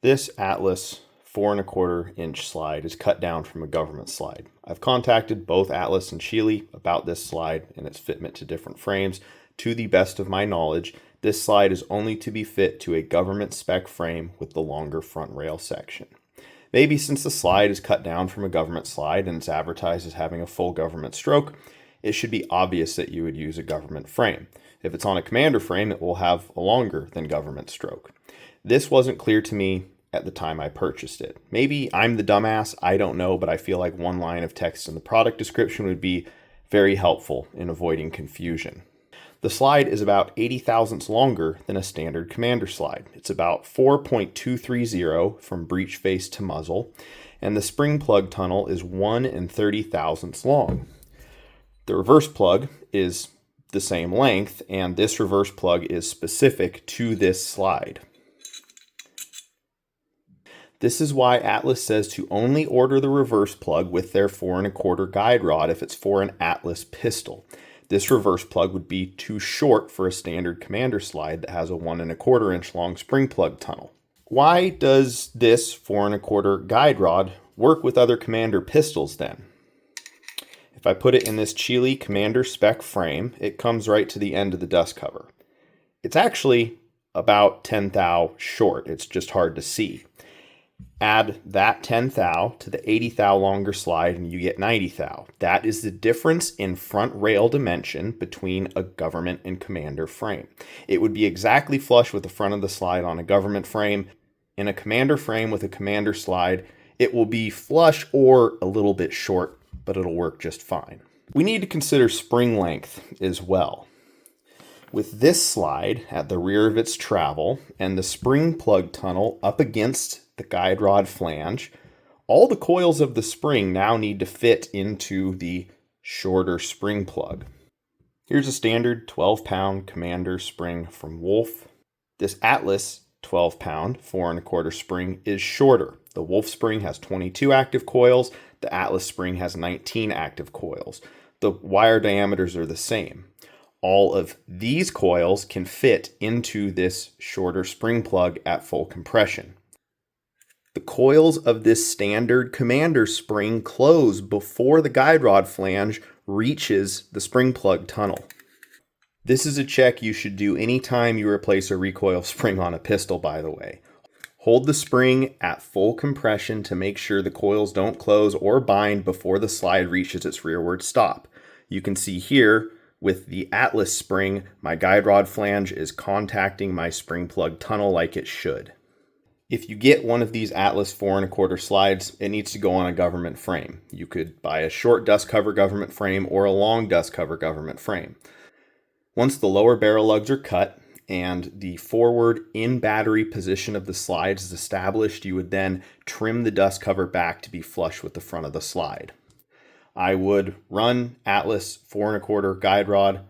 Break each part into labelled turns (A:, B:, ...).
A: This Atlas 4¼ inch slide is cut down from a government slide. I've contacted both Atlas and Sheely about this slide and its fitment to different frames. To the best of my knowledge, this slide is only to be fit to a government spec frame with the longer front rail section. Maybe since the slide is cut down from a government slide and it's advertised as having a full government stroke, it should be obvious that you would use a government frame. If it's on a commander frame, it will have a longer than government stroke. This wasn't clear to me at the time I purchased it. Maybe I'm the dumbass, I don't know, but I feel like one line of text in the product description would be very helpful in avoiding confusion. The slide is about 80 thousandths longer than a standard commander slide. It's about 4.230 from breech face to muzzle, and the spring plug tunnel is 1 30,000ths long. The reverse plug is the same length, and this reverse plug is specific to this slide. This is why Atlas says to only order the reverse plug with their 4¼ guide rod if it's for an Atlas pistol. This reverse plug would be too short for a standard commander slide that has a 1¼ inch long spring plug tunnel. Why does this 4¼ guide rod work with other commander pistols then? If I put it in this Sheely commander spec frame, it comes right to the end of the dust cover. It's actually about 10 thou short, it's just hard to see. Add that 10 thou to the 80 thou longer slide and you get 90 thou. That is the difference in front rail dimension between a government and commander frame. It would be exactly flush with the front of the slide on a government frame. In a commander frame with a commander slide, it will be flush or a little bit short, but it'll work just fine. We need to consider spring length as well. With this slide at the rear of its travel and the spring plug tunnel up against the guide rod flange, all the coils of the spring now need to fit into the shorter spring plug. Here's a standard 12-pound commander spring from Wolf. This Atlas 12-pound 4¼ spring is shorter. The Wolf spring has 22 active coils. The Atlas spring has 19 active coils. The wire diameters are the same. All of these coils can fit into this shorter spring plug at full compression. The coils of this standard commander spring close before the guide rod flange reaches the spring plug tunnel. This is a check you should do anytime you replace a recoil spring on a pistol, by the way. Hold the spring at full compression to make sure the coils don't close or bind before the slide reaches its rearward stop. You can see here with the Atlas spring, my guide rod flange is contacting my spring plug tunnel like it should. If you get one of these Atlas 4¼ slides, it needs to go on a government frame. You could buy a short dust cover government frame or a long dust cover government frame. Once the lower barrel lugs are cut and the forward in battery position of the slides is established, you would then trim the dust cover back to be flush with the front of the slide. I would run Atlas 4¼ guide rod,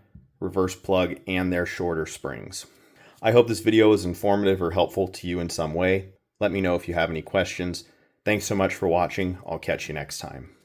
A: reverse plug, and their shorter springs. I hope this video was informative or helpful to you in some way. Let me know if you have any questions. Thanks so much for watching. I'll catch you next time.